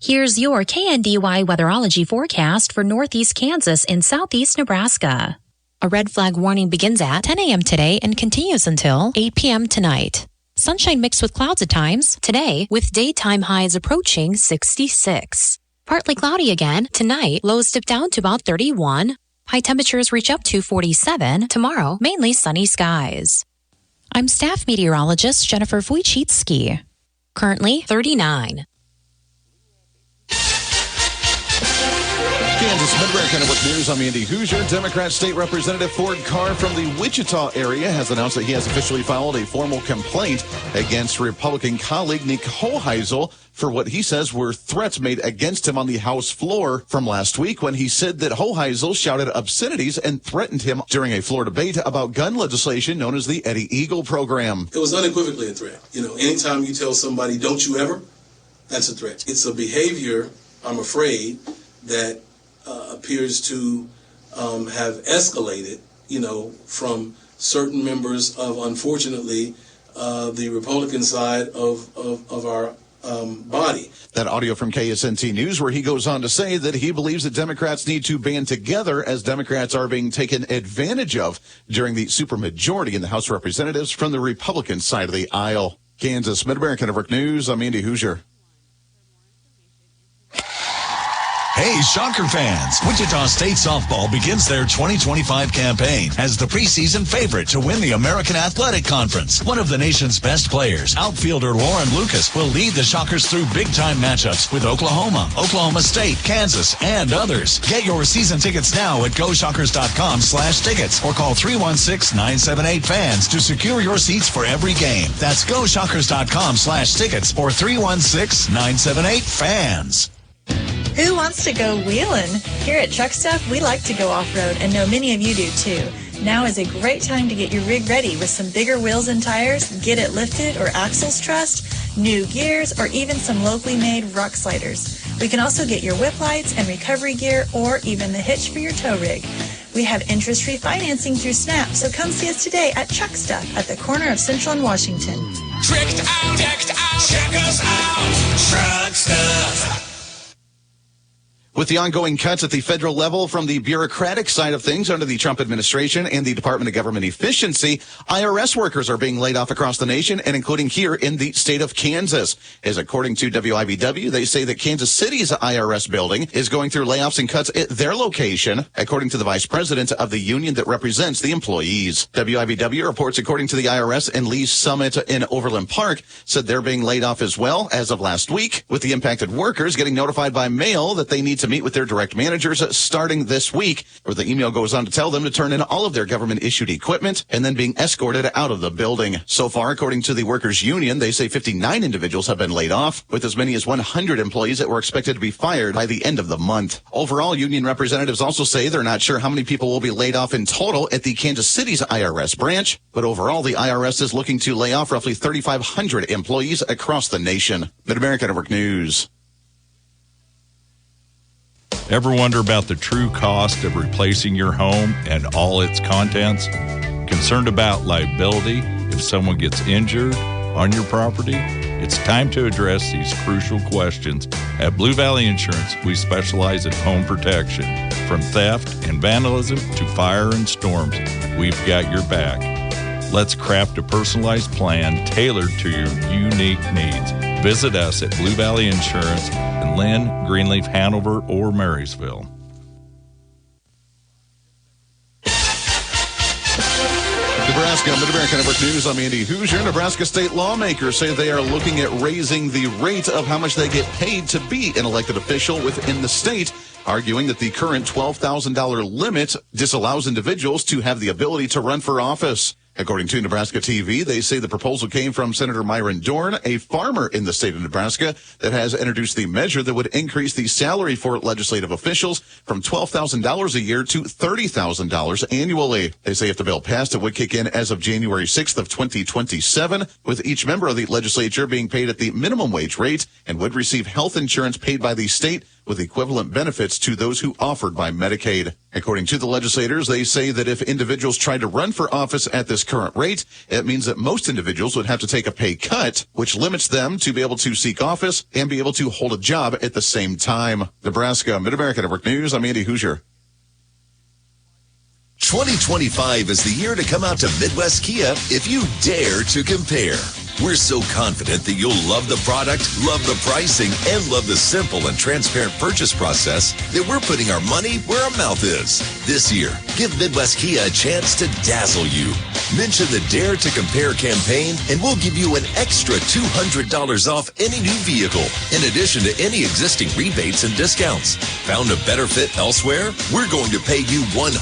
Here's your KNDY weatherology forecast for northeast Kansas and southeast Nebraska. A red flag warning begins at 10 a.m. today and continues until 8 p.m. tonight. Sunshine mixed with clouds at times today, with daytime highs approaching 66. Partly cloudy again tonight, lows dip down to about 31. High temperatures reach up to 47. Tomorrow, mainly sunny skies. I'm staff meteorologist Jennifer Wojcicki. Currently 39. Kansas Mid-America Network News. I'm Andy Hoosier. Democrat State Representative Ford Carr from the Wichita area has announced that he has officially filed a formal complaint against Republican colleague Nick Hoheisel for what he says were threats made against him on the House floor from last week when he said that Hoheisel shouted obscenities and threatened him during a floor debate about gun legislation known as the Eddie Eagle program. It was unequivocally a threat. Anytime you tell somebody, don't you ever, that's a threat. It's a behavior, I'm afraid, that appears to have escalated, from certain members of, unfortunately, the Republican side of our body. That audio from KSNT News where he goes on to say that he believes that Democrats need to band together as Democrats are being taken advantage of during the supermajority in the House of Representatives from the Republican side of the aisle. Kansas Mid-America Network News, I'm Andy Hoosier. Hey, Shocker fans! Wichita State Softball begins their 2025 campaign as the preseason favorite to win the American Athletic Conference. One of the nation's best players, outfielder Lauren Lucas, will lead the Shockers through big-time matchups with Oklahoma, Oklahoma State, Kansas, and others. Get your season tickets now at GoShockers.com/tickets or call 316-978-FANS to secure your seats for every game. That's GoShockers.com/tickets or 316-978-FANS. Who wants to go wheeling? Here at Truck Stuff, we like to go off-road, and know many of you do too. Now is a great time to get your rig ready with some bigger wheels and tires, get it lifted or axles trussed, new gears, or even some locally made rock sliders. We can also get your whip lights and recovery gear, or even the hitch for your tow rig. We have interest-free financing through SNAP, so come see us today at Truck Stuff at the corner of Central and Washington. Tricked out, checked out, check us out, Truck Stuff. With the ongoing cuts at the federal level from the bureaucratic side of things under the Trump administration and the Department of Government Efficiency, IRS workers are being laid off across the nation and including here in the state of Kansas. As according to WIBW, they say that Kansas City's IRS building is going through layoffs and cuts at their location, according to the vice president of the union that represents the employees. WIBW reports according to the IRS and Lee's Summit in Overland Park said they're being laid off as well as of last week, with the impacted workers getting notified by mail that they need to meet with their direct managers starting this week, where the email goes on to tell them to turn in all of their government-issued equipment and then being escorted out of the building. So far, according to the workers' union, they say 59 individuals have been laid off, with as many as 100 employees that were expected to be fired by the end of the month. Overall, union representatives also say they're not sure how many people will be laid off in total at the Kansas City's IRS branch, but overall, the IRS is looking to lay off roughly 3,500 employees across the nation. Mid-America Network News. Ever wonder about the true cost of replacing your home and all its contents? Concerned about liability if someone gets injured on your property? It's time to address these crucial questions. At Blue Valley Insurance, we specialize in home protection. From theft and vandalism to fire and storms, we've got your back. Let's craft a personalized plan tailored to your unique needs. Visit us at Blue Valley Insurance in Lynn, Greenleaf, Hanover, or Marysville. Nebraska Mid-America Network News. I'm Andy Hoosier. Nebraska state lawmakers say they are looking at raising the rate of how much they get paid to be an elected official within the state, arguing that the current $12,000 limit disallows individuals to have the ability to run for office. According to Nebraska TV, they say the proposal came from Senator Myron Dorn, a farmer in the state of Nebraska that has introduced the measure that would increase the salary for legislative officials from $12,000 a year to $30,000 annually. They say if the bill passed, it would kick in as of January 6th of 2027, with each member of the legislature being paid at the minimum wage rate and would receive health insurance paid by the state, with equivalent benefits to those who offered by Medicaid. According to the legislators, they say that if individuals try to run for office at this current rate, it means that most individuals would have to take a pay cut, which limits them to be able to seek office and be able to hold a job at the same time. Nebraska, Mid-America Network News, I'm Andy Hoosier. 2025 is the year to come out to Midwest Kia if you dare to compare. We're so confident that you'll love the product, love the pricing, and love the simple and transparent purchase process that we're putting our money where our mouth is. This year, give Midwest Kia a chance to dazzle you. Mention the Dare to Compare campaign and we'll give you an extra $200 off any new vehicle, in addition to any existing rebates and discounts. Found a better fit elsewhere? We're going to pay you $100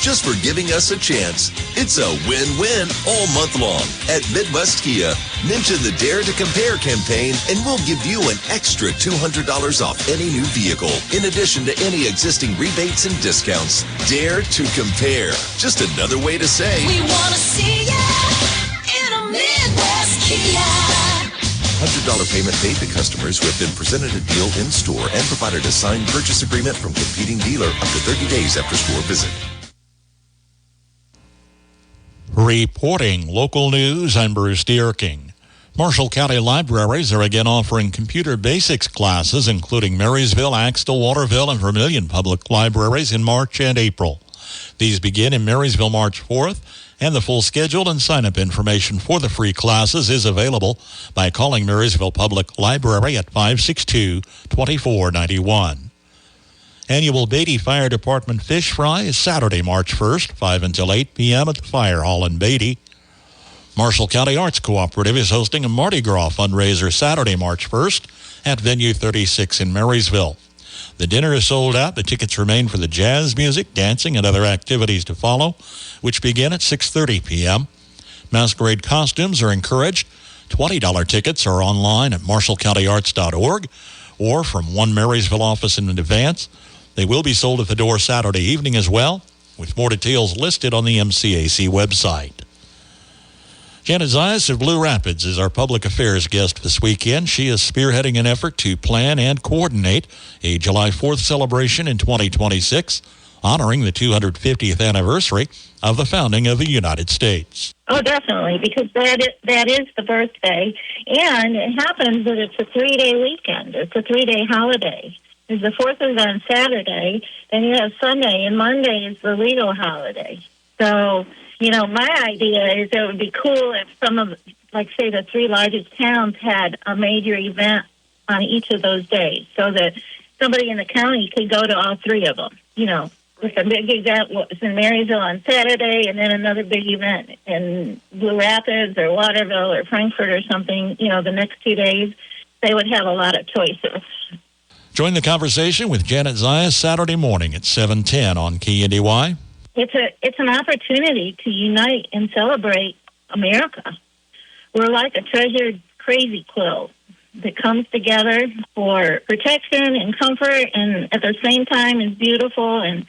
just for giving us a chance. It's a win-win all month long at Midwest Kia. Mention the Dare to Compare campaign and we'll give you an extra $200 off any new vehicle, in addition to any existing rebates and discounts. Dare to Compare. Just another way to say, We want to see ya in a Midwest Kia. $100 payment paid to customers who have been presented a deal in store and provided a signed purchase agreement from competing dealer up to 30 days after store visit. Reporting local news, I'm Bruce Dierking. Marshall County Libraries are again offering computer basics classes, including Marysville, Axtell, Waterville, and Vermilion Public Libraries in March and April. These begin in Marysville March 4th, and the full schedule and sign-up information for the free classes is available by calling Marysville Public Library at 562-2491. Annual Beatty Fire Department Fish Fry is Saturday, March 1st, 5 until 8 p.m. at the Fire Hall in Beatty. Marshall County Arts Cooperative is hosting a Mardi Gras fundraiser Saturday, March 1st at Venue 36 in Marysville. The dinner is sold out. The tickets remain for the jazz music, dancing, and other activities to follow, which begin at 6:30 p.m. Masquerade costumes are encouraged. $20 tickets are online at marshallcountyarts.org or from one Marysville office in advance. They will be sold at the door Saturday evening as well, with more details listed on the MCAC website. Janet Zayas of Blue Rapids is our public affairs guest this weekend. She is spearheading an effort to plan and coordinate a July 4th celebration in 2026, honoring the 250th anniversary of the founding of the United States. Oh, definitely, because that is the birthday, and it happens that it's a 3-day weekend. It's a 3-day holiday. Is the 4th is on Saturday, then you have Sunday, and Monday is the legal holiday. So, my idea is it would be cool if some of, like, say, the 3 largest towns had a major event on each of those days so that somebody in the county could go to all 3 of them. With a big event was in Marysville on Saturday and then another big event in Blue Rapids or Waterville or Frankfort or something, the next 2 days, they would have a lot of choices. Join the conversation with Janet Zayas Saturday morning at 7:10 on KNDY. It's an opportunity to unite and celebrate America. We're like a treasured crazy quilt that comes together for protection and comfort, and at the same time is beautiful and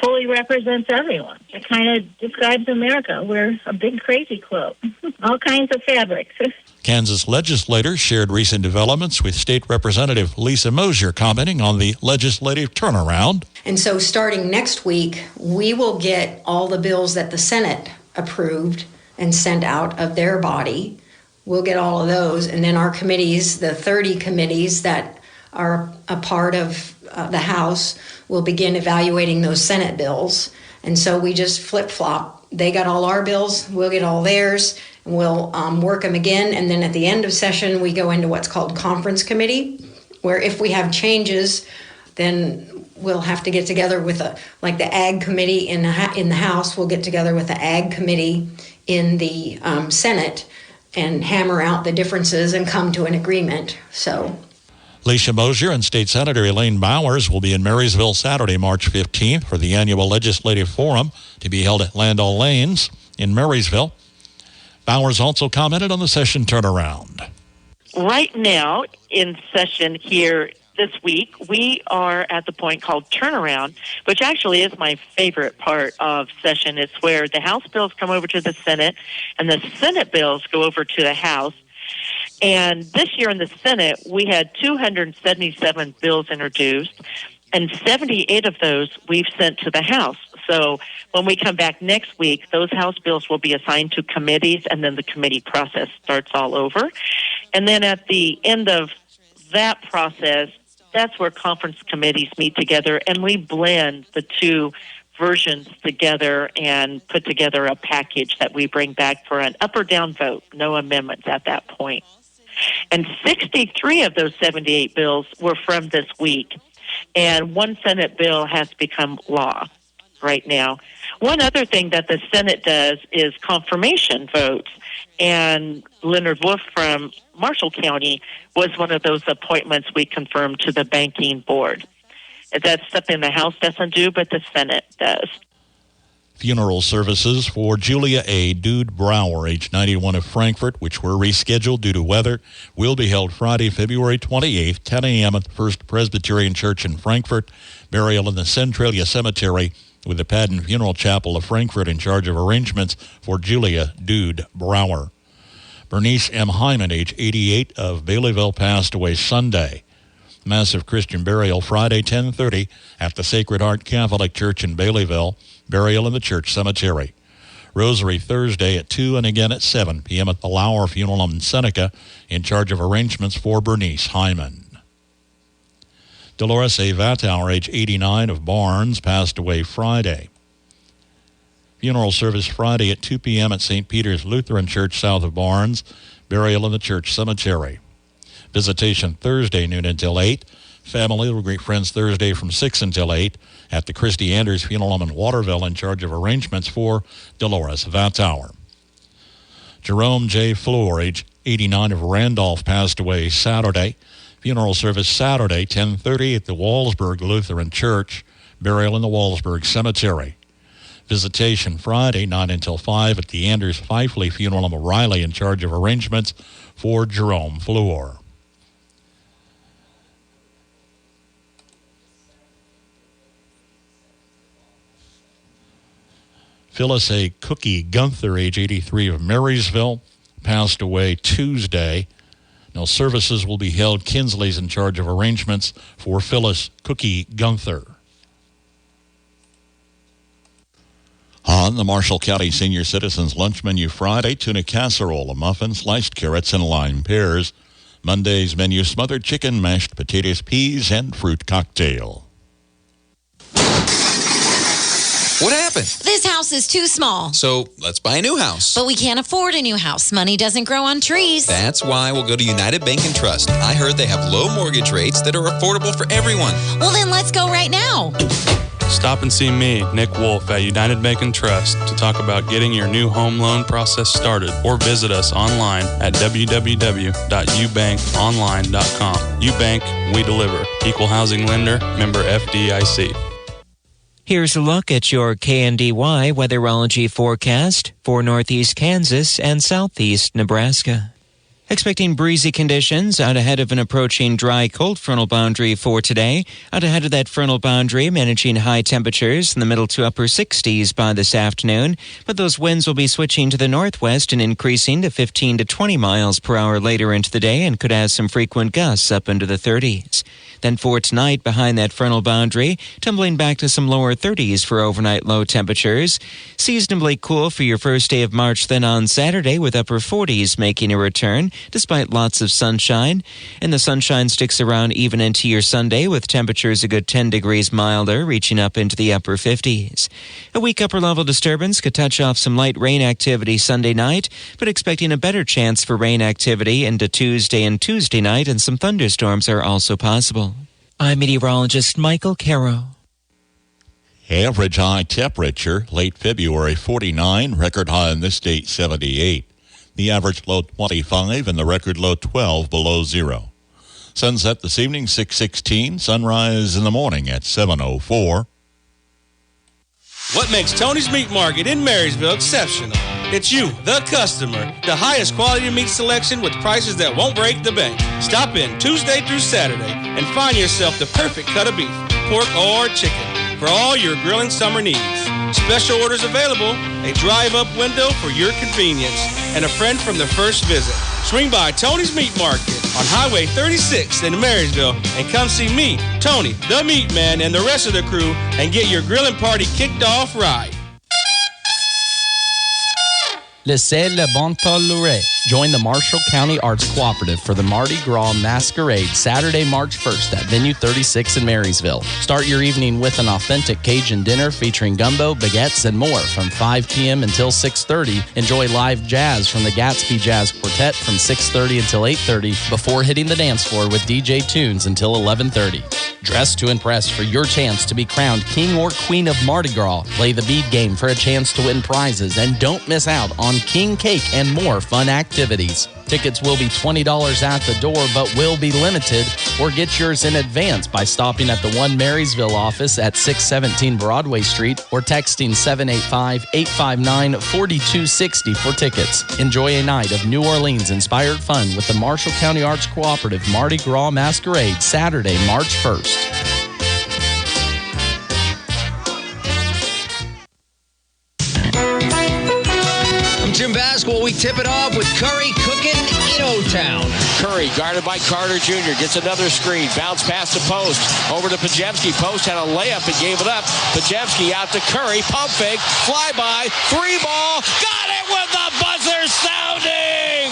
fully represents everyone. It kind of describes America. We're a big crazy quilt, all kinds of fabrics. Kansas legislators shared recent developments with State Representative Lisa Mosier commenting on the legislative turnaround. And so starting next week, we will get all the bills that the Senate approved and sent out of their body. We'll get all of those. And then our committees, the 30 committees that are a part of the House, will begin evaluating those Senate bills. And so we just flip-flop. They got all our bills, we'll get all theirs, and we'll work them again. And then at the end of session, we go into what's called conference committee, where if we have changes, then we'll have to get together with the Ag committee in the House. We'll get together with the Ag committee in the Senate and hammer out the differences and come to an agreement. So, Lisa Mosier and State Senator Elaine Bowers will be in Marysville Saturday, March 15th for the annual Legislative Forum to be held at Landau Lanes in Marysville. Bowers also commented on the session turnaround. Right now in session here this week, we are at the point called turnaround, which actually is my favorite part of session. It's where the House bills come over to the Senate and the Senate bills go over to the House. And this year in the Senate, we had 277 bills introduced, and 78 of those we've sent to the House. So when we come back next week, those House bills will be assigned to committees, and then the committee process starts all over. And then at the end of that process, that's where conference committees meet together, and we blend the two versions together and put together a package that we bring back for an up or down vote, no amendments at that point. And 63 of those 78 bills were from this week, and one Senate bill has become law right now. One other thing that the Senate does is confirmation votes, and Leonard Wolf from Marshall County was one of those appointments we confirmed to the banking board. That's something the House doesn't do, but the Senate does. Funeral services for Julia A. Dude Brower, age 91 of Frankfort, which were rescheduled due to weather, will be held Friday, February 28th, 10 a.m. at the First Presbyterian Church in Frankfort. Burial in the Centralia Cemetery, with the Padden Funeral Chapel of Frankfort in charge of arrangements for Julia Dude Brower. Bernice M. Hyman, age 88 of Baileyville, passed away Sunday. Massive Christian burial Friday, 10:30 at the Sacred Heart Catholic Church in Baileyville. Burial in the church cemetery. Rosary Thursday at 2 and again at 7 p.m. at the Lauer Funeral in Seneca, in charge of arrangements for Bernice Hyman. Dolores A. Vatauer, age 89 of Barnes, passed away Friday. Funeral service Friday at 2 p.m. at St. Peter's Lutheran Church south of Barnes. Burial in the church cemetery. Visitation Thursday, noon until 8. Family will greet friends Thursday from 6 until 8 at the Christy Anders Funeral Home in Waterville, in charge of arrangements for Dolores Vatauer. Jerome J. Floor, age 89 of Randolph, passed away Saturday. Funeral service Saturday, 10:30 at the Wallsburg Lutheran Church. Burial in the Wallsburg Cemetery. Visitation Friday, 9 until 5 at the Anders Fifley Funeral Home O'Reilly, in charge of arrangements for Jerome Floor. Phyllis A. Cookie Gunther, age 83 of Marysville, passed away Tuesday. Now, services will be held. Kinsley's in charge of arrangements for Phyllis Cookie Gunther. On the Marshall County Senior Citizens Lunch Menu Friday, tuna casserole, a muffin, sliced carrots, and lime pears. Monday's menu, smothered chicken, mashed potatoes, peas, and fruit cocktail. What happened? This house is too small. So let's buy a new house. But we can't afford a new house. Money doesn't grow on trees. That's why we'll go to United Bank and Trust. I heard they have low mortgage rates that are affordable for everyone. Well, then let's go right now. Stop and see me, Nick Wolf, at United Bank and Trust to talk about getting your new home loan process started, or visit us online at www.ubankonline.com. UBank, we deliver. Equal housing lender, member FDIC. Here's a look at your KNDY weatherology forecast for northeast Kansas and southeast Nebraska. Expecting breezy conditions out ahead of an approaching dry cold frontal boundary for today. Out ahead of that frontal boundary, managing high temperatures in the middle to upper 60s by this afternoon. But those winds will be switching to the northwest and increasing to 15 to 20 miles per hour later into the day, and could have some frequent gusts up into the 30s. Then for tonight, behind that frontal boundary, tumbling back to some lower 30s for overnight low temperatures. Seasonably cool for your first day of March then on Saturday, with upper 40s making a return, despite lots of sunshine. And the sunshine sticks around even into your Sunday, with temperatures a good 10 degrees milder, reaching up into the upper 50s. A weak upper-level disturbance could touch off some light rain activity Sunday night, but expecting a better chance for rain activity into Tuesday and Tuesday night, and some thunderstorms are also possible. I'm meteorologist Michael Caro. Average high temperature, late February 49, record high in this state 78. The average low 25 and the record low 12 below zero. Sunset this evening 6:16, sunrise in the morning at 7:04. What makes Tony's Meat Market in Marysville exceptional? It's you, the customer. The highest quality meat selection with prices that won't break the bank. Stop in Tuesday through Saturday and find yourself the perfect cut of beef, pork, or chicken for all your grilling summer needs. Special orders available, a drive-up window for your convenience, and a friend from the first visit. Swing by Tony's Meat Market on Highway 36 in Marysville and come see me, Tony, the Meat Man, and the rest of the crew and get your grilling party kicked off right. Laissez le bon temps louer. Join the Marshall County Arts Cooperative for the Mardi Gras Masquerade Saturday, March 1st at Venue 36 in Marysville. Start your evening with an authentic Cajun dinner featuring gumbo, baguettes, and more from 5 p.m. until 6:30. Enjoy live jazz from the Gatsby Jazz Quartet from 6:30 until 8:30 before hitting the dance floor with DJ Tunes until 11:30. Dress to impress for your chance to be crowned King or Queen of Mardi Gras. Play the bead game for a chance to win prizes, and don't miss out on king cake and more fun activities. Tickets will be $20 at the door, but will be limited, or get yours in advance by stopping at the One Marysville office at 617 Broadway Street or texting 785-859-4260 for tickets. Enjoy a night of New Orleans-inspired fun with the Marshall County Arts Cooperative Mardi Gras Masquerade Saturday, March 1st. Jim Basketball, we tip it off with Curry cooking in O-Town. Curry, guarded by Carter Jr., gets another screen. Bounce past the post. Over to Pajemski. Post had a layup and gave it up. Pajemski out to Curry. Pump fake. Flyby. 3-ball. Got it with the buzzer sounding.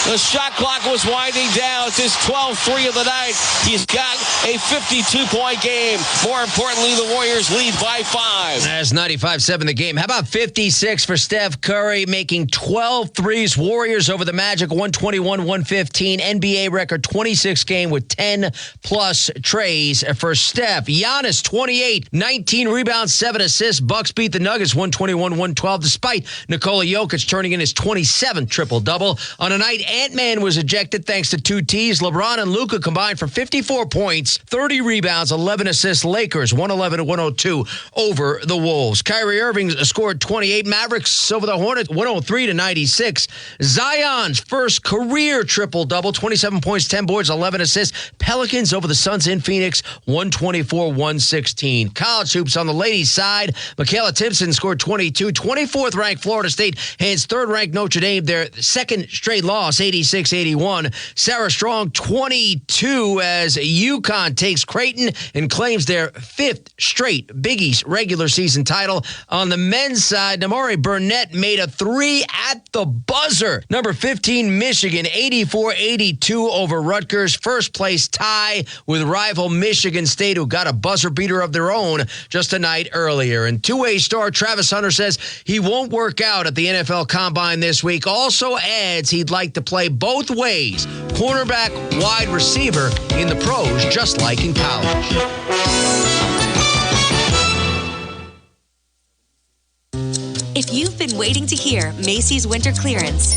The shot clock was winding down. It's his 12th-3 of the night. He's got a 52-point game. More importantly, the Warriors lead by 5. That's 95-7 the game. How about 56 for Steph Curry, making 12 threes. Warriors over the Magic, 121-115. NBA record 26 game with 10-plus trays for Steph. Giannis, 28, 19 rebounds, 7 assists. Bucks beat the Nuggets 121-112, despite Nikola Jokic turning in his 27th triple-double. On a night Ant-Man was ejected thanks to 2 Ts. LeBron and Luka combined for 54 points, 30 rebounds, 11 assists. Lakers 111-102 over the Wolves. Kyrie Irving scored 28. Mavericks over the Hornets 103-96. Zion's first career triple-double, 27 points, 10 boards, 11 assists. Pelicans over the Suns in Phoenix 124-116. College hoops on the ladies' side. Michaela Timpson scored 22. 24th ranked Florida State hands 3rd ranked Notre Dame their second straight loss, 86-81. Sarah Strong, 22, as UConn takes Creighton and claims their 5th straight Big East regular season title. On the men's side, Namari Burnett made a 3 at the buzzer. Number 15, Michigan, 84-82 over Rutgers. First place tie with rival Michigan State, who got a buzzer beater of their own just a night earlier. And two-way star Travis Hunter says he won't work out at the NFL Combine this week. Also adds he'd like to play both ways, cornerback, wide receiver in the pros, just like in college. If you've been waiting to hear Macy's winter clearance,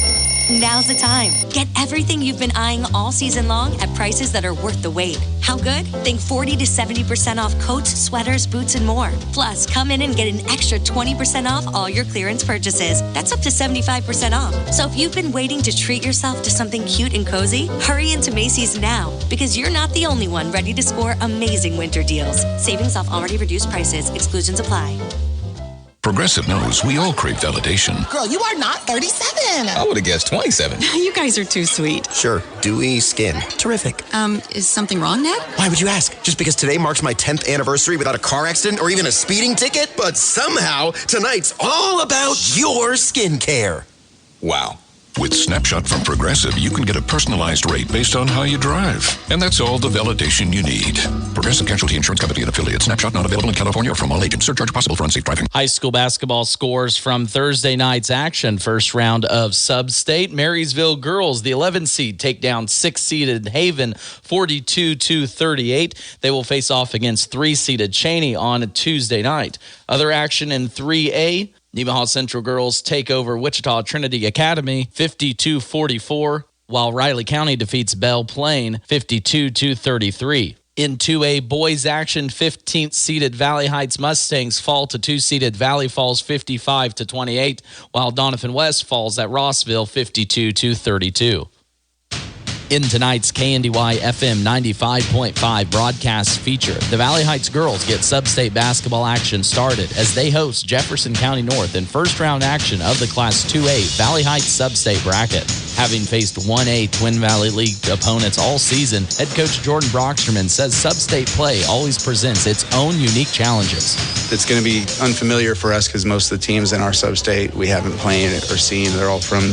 now's the time. Get everything you've been eyeing all season long at prices that are worth the wait. How good? Think 40 to 70% off coats, sweaters, boots, and more. Plus, come in and get an extra 20% off all your clearance purchases. That's up to 75% off. So if you've been waiting to treat yourself to something cute and cozy, hurry into Macy's now, because you're not the only one ready to score amazing winter deals. Savings off already reduced prices. Exclusions apply. Progressive knows we all crave validation. Girl, you are not 37. I would have guessed 27. You guys are too sweet. Sure, dewy skin. Terrific. Is something wrong, Ned? Why would you ask? Just because today marks my 10th anniversary without a car accident or even a speeding ticket? But somehow, tonight's all about your skincare. Wow. With Snapshot from Progressive, you can get a personalized rate based on how you drive. And that's all the validation you need. Progressive Casualty Insurance Company and affiliates. Snapshot not available in California or from all agents. Surcharge possible for unsafe driving. High school basketball scores from Thursday night's action. First round of Sub-State. Marysville girls, the 11 seed, take down 6-seeded Haven 42-38. They will face off against 3-seeded Cheney on a Tuesday night. Other action in 3A. Nemaha Central girls take over Wichita Trinity Academy 52-44, while Riley County defeats Belle Plaine 52-33. In 2A boys action, 15th seeded Valley Heights Mustangs fall to 2-seeded Valley Falls 55-28, while Donovan West falls at Rossville 52-32. In tonight's KNDY FM 95.5 broadcast feature, the Valley Heights girls get sub-state basketball action started as they host Jefferson County North in first round action of the Class 2A Valley Heights sub-state bracket. Having faced 1A Twin Valley League opponents all season, head coach Jordan Brocksterman says sub-state play always presents its own unique challenges. It's going to be unfamiliar for us because most of the teams in our sub-state we haven't played or seen. They're all from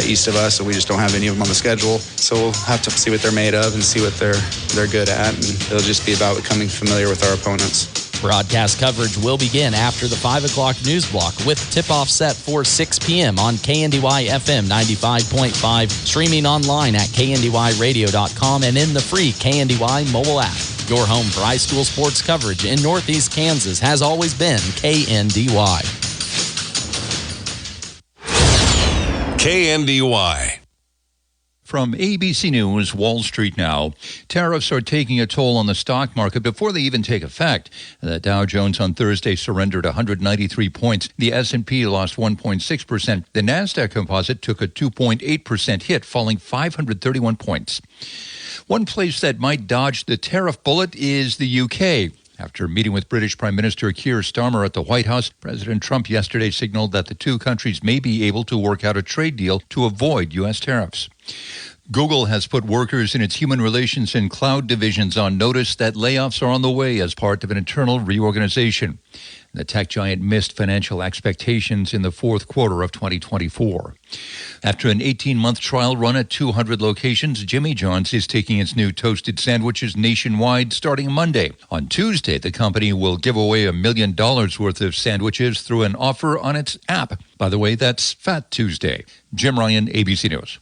east of us, so we just don't have any of them on the schedule. So we'll have to see what they're made of and see what they're good at, and it'll just be about becoming familiar with our opponents. Broadcast coverage will begin after the 5 o'clock news block with tip-off set for 6 p.m. on KNDY FM 95.5, streaming online at kndyradio.com and in the free KNDY mobile app. Your home for high school sports coverage in Northeast Kansas has always been KNDY. KNDY. From ABC News, Wall Street now. Tariffs are taking a toll on the stock market before they even take effect. The Dow Jones on Thursday surrendered 193 points. The S&P lost 1.6%. The Nasdaq Composite took a 2.8% hit, falling 531 points. One place that might dodge the tariff bullet is the UK. After meeting with British Prime Minister Keir Starmer at the White House, President Trump yesterday signaled that the two countries may be able to work out a trade deal to avoid U.S. tariffs. Google has put workers in its human relations and cloud divisions on notice that layoffs are on the way as part of an internal reorganization. The tech giant missed financial expectations in the fourth quarter of 2024. After an 18-month trial run at 200 locations, Jimmy John's is taking its new toasted sandwiches nationwide starting Monday. On Tuesday, the company will give away $1 million worth of sandwiches through an offer on its app. By the way, that's Fat Tuesday. Jim Ryan, ABC News.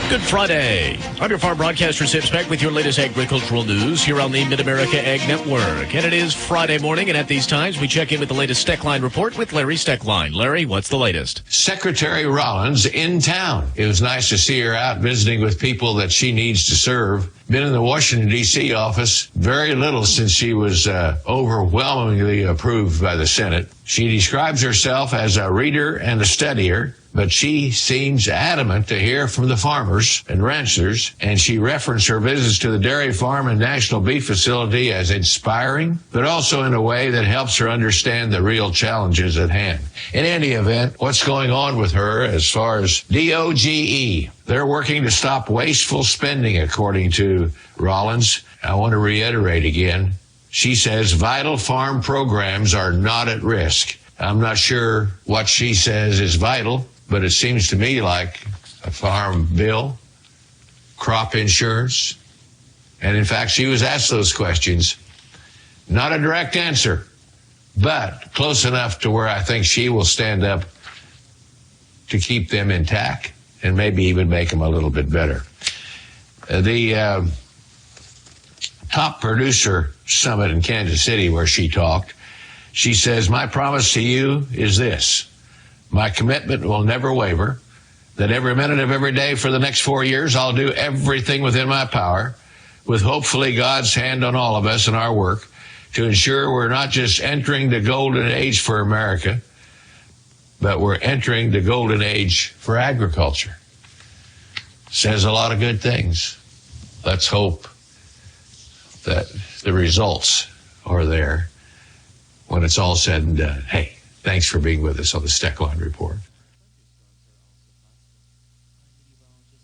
Good Friday. I'm your farm broadcaster, Sid Speck, with your latest agricultural news here on the Mid-America Ag Network. And it is Friday morning, and at these times, we check in with the latest Steckline report with Larry Steckline. Larry, what's the latest? Secretary Rollins in town. It was nice to see her out visiting with people that she needs to serve. Been in the Washington, D.C. office very little since she was overwhelmingly approved by the Senate. She describes herself as a reader and a studier, but she seems adamant to hear from the farmers and ranchers, and she referenced her visits to the dairy farm and National Beef Facility as inspiring, but also in a way that helps her understand the real challenges at hand. In any event, what's going on with her as far as DOGE? They're working to stop wasteful spending, according to Rollins. I want to reiterate again. She says vital farm programs are not at risk. I'm not sure what she says is vital, but it seems to me like a farm bill, crop insurance. And in fact, she was asked those questions. Not a direct answer, but close enough to where I think she will stand up to keep them intact and maybe even make them a little bit better. The top producer summit in Kansas City where she talked, she says, my promise to you is this. My commitment will never waver, that every minute of every day for the next 4 years, I'll do everything within my power, with hopefully God's hand on all of us in our work, to ensure we're not just entering the golden age for America, but we're entering the golden age for agriculture. Says a lot of good things. Let's hope that the results are there when it's all said and done. Hey, thanks for being with us on the Steckline Report.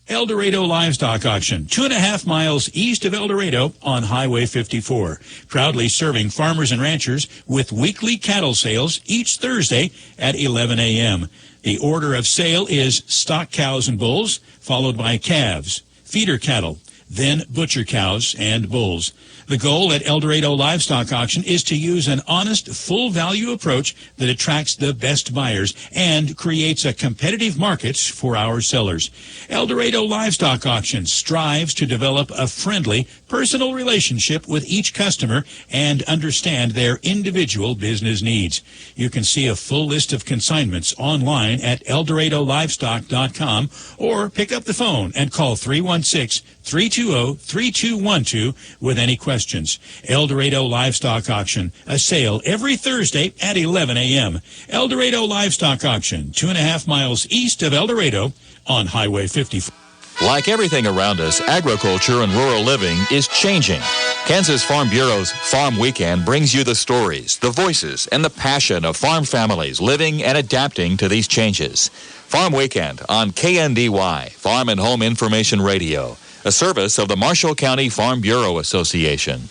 El Dorado Livestock Auction, 2.5 miles east of El Dorado on Highway 54. Proudly serving farmers and ranchers with weekly cattle sales each Thursday at 11 a.m. The order of sale is stock cows and bulls, followed by calves, feeder cattle, then butcher cows and bulls. The goal at El Dorado Livestock Auction is to use an honest, full-value approach that attracts the best buyers and creates a competitive market for our sellers. El Dorado Livestock Auction strives to develop a friendly, personal relationship with each customer and understand their individual business needs. You can see a full list of consignments online at ElDoradoLivestock.com or pick up the phone and call 316-320-3212 with any questions. El Dorado Livestock Auction, a sale every Thursday at 11 a.m. El Dorado Livestock Auction, 2.5 miles east of El Dorado on Highway 54. Like everything around us, agriculture and rural living is changing. Kansas Farm Bureau's Farm Weekend brings you the stories, the voices, and the passion of farm families living and adapting to these changes. Farm Weekend on KNDY, Farm and Home Information Radio, a service of the Marshall County Farm Bureau Association.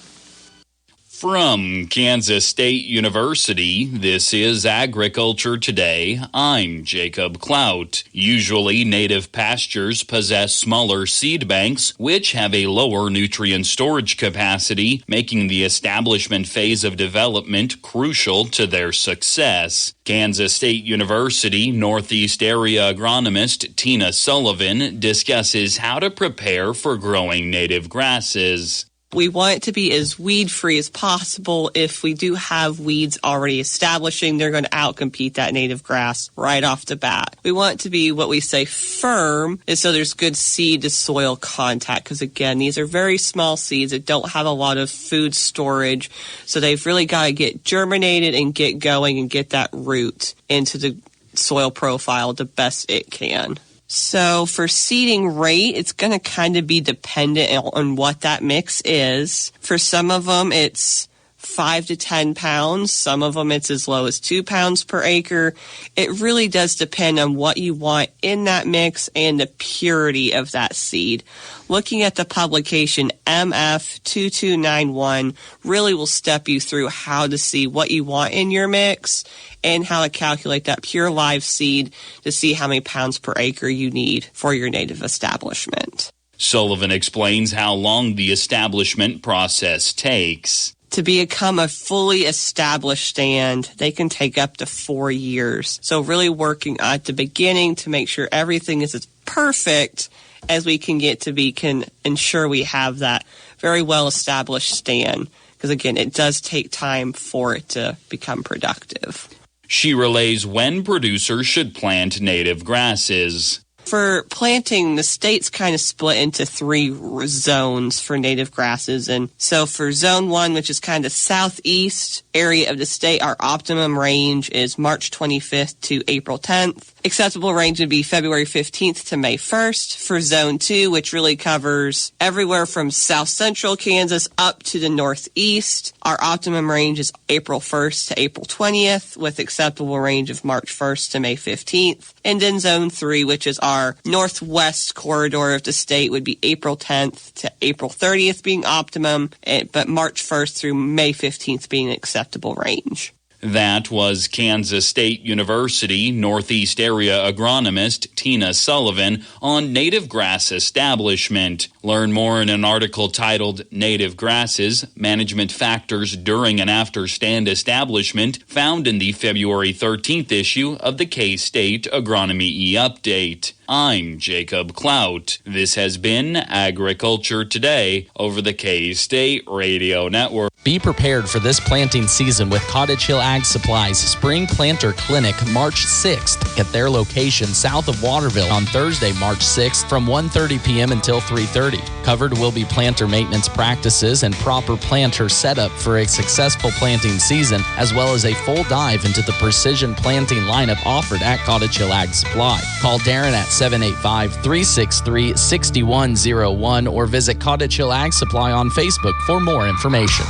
From Kansas State University, this is Agriculture Today. I'm Jacob Clout. Usually, native pastures possess smaller seed banks, which have a lower nutrient storage capacity, making the establishment phase of development crucial to their success. Kansas State University Northeast Area agronomist Tina Sullivan discusses how to prepare for growing native grasses. We want it to be as weed-free as possible. If we do have weeds already establishing, they're going to outcompete that native grass right off the bat. We want it to be what we say firm, and so there's good seed-to-soil contact, because again, these are very small seeds that don't have a lot of food storage, so they've really got to get germinated and get going and get that root into the soil profile the best it can. So for seeding rate, it's going to kind of be dependent on what that mix is. For some of them, it's 5 to 10 pounds. Some of them, it's as low as 2 pounds per acre. It really does depend on what you want in that mix and the purity of that seed. Looking at the publication MF2291 really will step you through how to see what you want in your mix and how to calculate that pure live seed to see how many pounds per acre you need for your native establishment. Sullivan explains how long the establishment process takes. To become a fully established stand, they can take up to 4 years. So really working at the beginning to make sure everything is as perfect as we can get to be, can ensure we have that very well-established stand. Because again, it does take time for it to become productive. She relays when producers should plant native grasses. For planting, the state's kind of split into 3 zones for native grasses. And so for zone 1, which is kind of southeast area of the state, our optimum range is March 25th to April 10th. Acceptable range would be February 15th to May 1st. For zone 2, which really covers everywhere from south central Kansas up to the northeast, our optimum range is April 1st to April 20th, with acceptable range of March 1st to May 15th. And then zone 3, which is our northwest corridor of the state, would be April 10th to April 30th being optimum, but March 1st through May 15th being an acceptable range. That was Kansas State University Northeast Area agronomist Tina Sullivan on native grass establishment. Learn more in an article titled Native Grasses, Management Factors During and After Stand Establishment, found in the February 13th issue of the K-State Agronomy E-Update. I'm Jacob Clout. This has been Agriculture Today over the K-State Radio Network. Be prepared for this planting season with Cottage Hill Ag Supply's Spring Planter Clinic March 6th at their location south of Waterville on Thursday, March 6th from 1:30 p.m. until 3:30. Covered will be planter maintenance practices and proper planter setup for a successful planting season, as well as a full dive into the precision planting lineup offered at Cottage Hill Ag Supply. Call Darren at 785-363-6101 or visit Cottage Hill Ag Supply on Facebook for more information.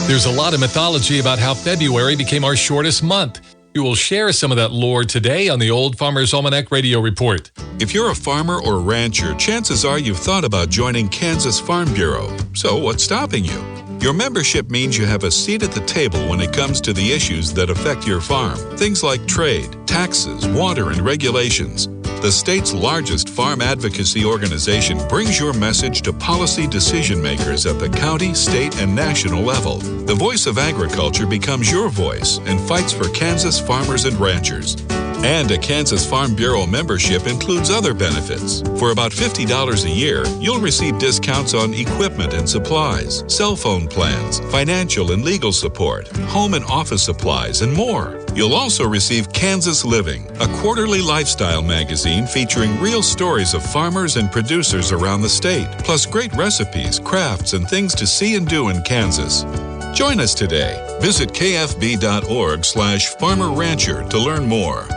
There's a lot of mythology about how February became our shortest month. We will share some of that lore today on the Old Farmer's Almanac Radio Report. If you're a farmer or rancher, chances are you've thought about joining Kansas Farm Bureau. So what's stopping you? Your membership means you have a seat at the table when it comes to the issues that affect your farm. Things like trade, taxes, water, and regulations. The state's largest farm advocacy organization brings your message to policy decision makers at the county, state, and national level. The voice of agriculture becomes your voice and fights for Kansas farmers and ranchers. And a Kansas Farm Bureau membership includes other benefits. For about $50 a year, you'll receive discounts on equipment and supplies, cell phone plans, financial and legal support, home and office supplies, and more. You'll also receive Kansas Living, a quarterly lifestyle magazine featuring real stories of farmers and producers around the state, plus great recipes, crafts, and things to see and do in Kansas. Join us today. Visit kfb.org/farmerrancher to learn more.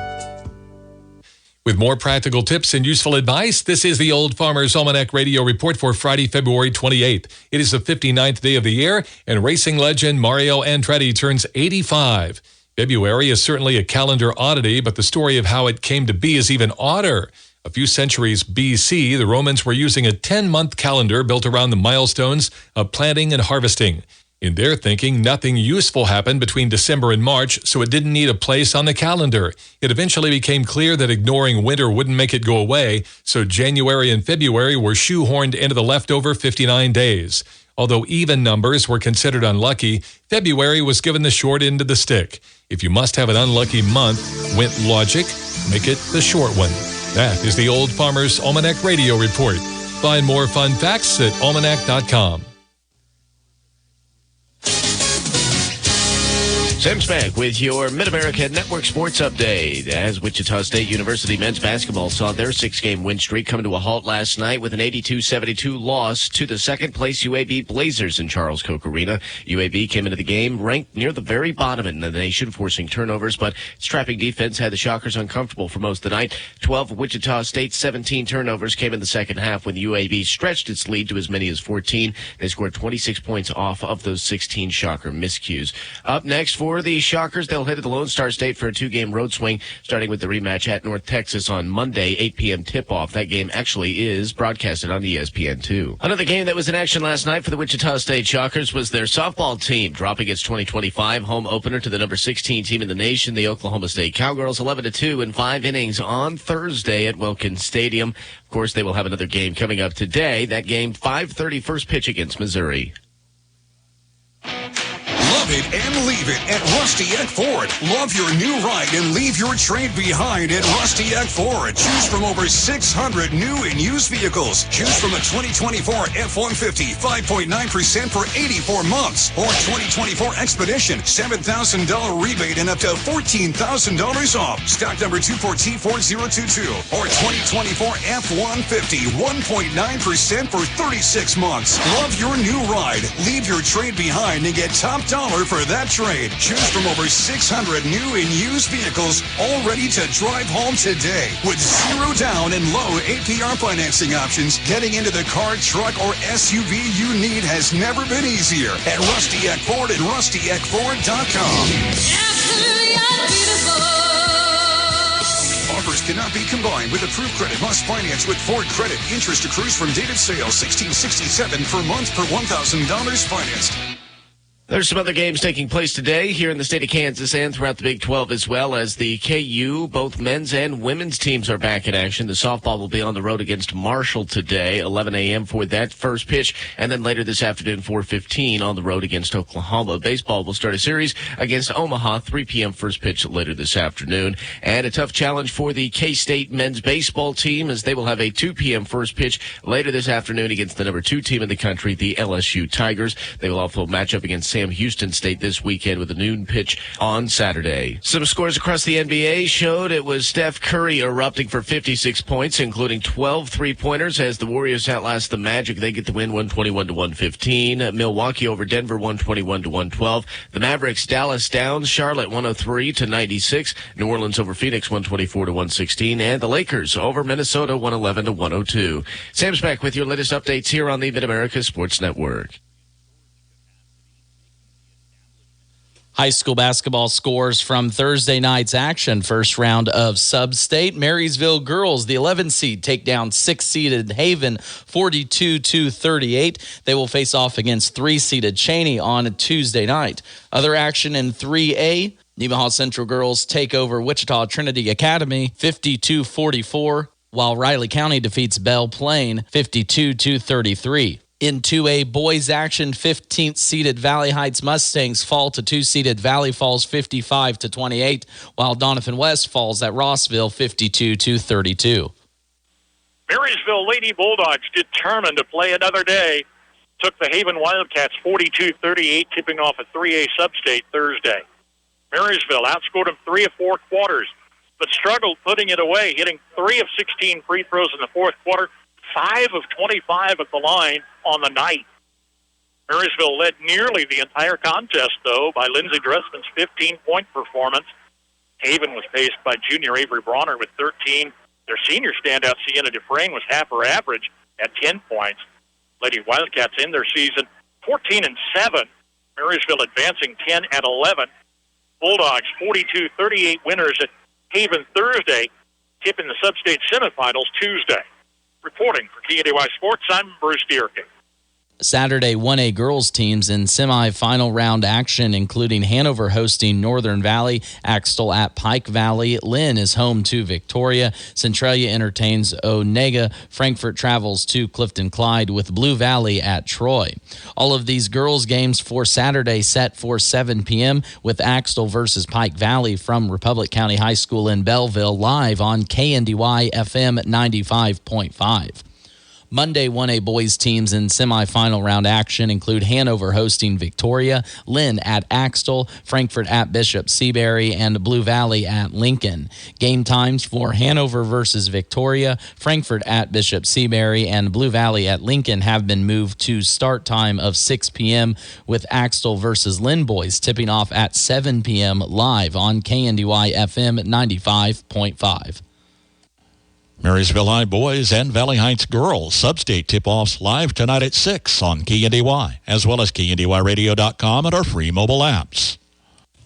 With more practical tips and useful advice, this is the Old Farmer's Almanac Radio Report for Friday, February 28th. It is the 59th day of the year, and racing legend Mario Andretti turns 85. February is certainly a calendar oddity, but the story of how it came to be is even odder. A few centuries BC, the Romans were using a 10-month calendar built around the milestones of planting and harvesting. In their thinking, nothing useful happened between December and March, so it didn't need a place on the calendar. It eventually became clear that ignoring winter wouldn't make it go away, so January and February were shoehorned into the leftover 59 days. Although even numbers were considered unlucky, February was given the short end of the stick. If you must have an unlucky month, went logic, make it the short one. That is the Old Farmer's Almanac Radio Report. Find more fun facts at almanac.com. Sam Smack with your Mid-America Network Sports Update. As Wichita State University men's basketball saw their 6-game win streak come to a halt last night with an 82-72 loss to the second-place UAB Blazers in Charles Koch Arena. UAB came into the game ranked near the very bottom in the nation, forcing turnovers, but its trapping defense had the Shockers uncomfortable for most of the night. 12 of Wichita State's 17 turnovers came in the second half when UAB stretched its lead to as many as 14. They scored 26 points off of those 16 Shocker miscues. Up next for the Shockers, they'll head to the Lone Star State for a 2-game road swing, starting with the rematch at North Texas on Monday, 8 p.m. tip-off. That game actually is broadcasted on ESPN2. Another game that was in action last night for the Wichita State Shockers was their softball team, dropping its 2025 home opener to the number 16 team in the nation, the Oklahoma State Cowgirls, 11-2 in 5 innings on Thursday at Wilkins Stadium. Of course, they will have another game coming up today. That game, 5:30 first pitch against Missouri. Love it and leave it at Rusty Eck Ford. Love your new ride and leave your trade behind at Rusty Eck Ford. Choose from over 600 new and used vehicles. Choose from a 2024 F-150, 5.9% for 84 months. Or 2024 Expedition, $7,000 rebate and up to $14,000 off. Stock number 24T4022. Or 2024 F-150, 1.9% for 36 months. Love your new ride. Leave your trade behind and get top dollar for that trade. Choose from over 600 new and used vehicles, all ready to drive home today. With zero down and low APR financing options, getting into the car, truck, or SUV you need has never been easier. At Rusty Eck Ford and RustyEckFord.com. Offers cannot be combined with approved credit. Must finance with Ford credit. Interest accrues from date of sale, $1,667 per month per $1,000 financed. There's some other games taking place today here in the state of Kansas and throughout the Big 12, as well as the KU. Both men's and women's teams are back in action. The softball will be on the road against Marshall today, 11 a.m. for that first pitch, and then later this afternoon, 4:15 on the road against Oklahoma. Baseball will start a series against Omaha, 3 p.m. first pitch later this afternoon. And a tough challenge for the K-State men's baseball team, as they will have a 2 p.m. first pitch later this afternoon against the number 2 team in the country, the LSU Tigers. They will also match up against Sam Houston State this weekend with a noon pitch on Saturday. Some scores across the NBA showed it was Steph Curry erupting for 56 points, including 12 three-pointers as the Warriors outlast the Magic. They get the win 121-115. Milwaukee over Denver 121-112. The Mavericks Dallas down. Charlotte 103-96. New Orleans over Phoenix 124-116. And the Lakers over Minnesota 111-102. Sam's back with your latest updates here on the Mid-America Sports Network. High school basketball scores from Thursday night's action. First round of Sub-State. Marysville girls, the 11 seed, take down 6-seeded Haven 42-38. They will face off against 3-seeded Cheney on a Tuesday night. Other action in 3A. Nemaha Central girls take over Wichita Trinity Academy 52-44, while Riley County defeats Belle Plaine 52-33. In 2A boys action, 15th-seeded Valley Heights Mustangs fall to 2-seeded Valley Falls 55-28, while Donovan West falls at Rossville 52-32. Marysville Lady Bulldogs, determined to play another day, took the Haven Wildcats 42-38, tipping off a 3A Sub-State Thursday. Marysville outscored them 3 of 4 quarters, but struggled putting it away, hitting 3 of 16 free throws in the fourth quarter, 5 of 25 at the line on the night. Marysville led nearly the entire contest, though, by Lindsey Dressman's 15-point performance. Haven was paced by junior Avery Bronner with 13. Their senior standout, Sienna Dufresne, was half her average at 10 points. Lady Wildcats in their season 14-7. Marysville advancing 10-11. Bulldogs 42-38 winners at Haven Thursday, tipping the sub-state semifinals Tuesday. Reporting for KNDY Sports, I'm Bruce Dierke. Saturday 1A girls teams in semifinal round action, including Hanover hosting Northern Valley, Axtell at Pike Valley, Lynn is home to Victoria, Centralia entertains Onega, Frankfort travels to Clifton Clyde with Blue Valley at Troy. All of these girls games for Saturday set for 7 p.m. with Axtell versus Pike Valley from Republic County High School in Belleville, live on KNDY FM 95.5. Monday 1A boys teams in semifinal round action include Hanover hosting Victoria, Lynn at Axtell, Frankfort at Bishop Seabury, and Blue Valley at Lincoln. Game times for Hanover versus Victoria, Frankfort at Bishop Seabury, and Blue Valley at Lincoln have been moved to start time of 6 p.m. with Axtell versus Lynn boys tipping off at 7 p.m. live on KNDY FM 95.5. Marysville High boys and Valley Heights girls sub-state tip-offs live tonight at 6 on KNDY, as well as KNDYradio.com and our free mobile apps.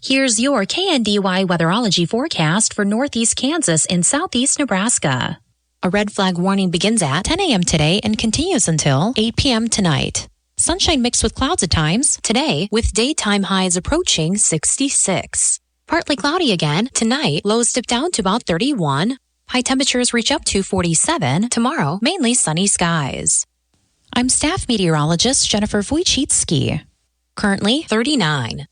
Here's your KNDY weatherology forecast for northeast Kansas and southeast Nebraska. A red flag warning begins at 10 a.m. today and continues until 8 p.m. tonight. Sunshine mixed with clouds at times today, with daytime highs approaching 66. Partly cloudy again tonight, lows dip down to about 31. High temperatures reach up to 47. Tomorrow, mainly sunny skies. I'm staff meteorologist Jennifer Wojcicki. Currently 39.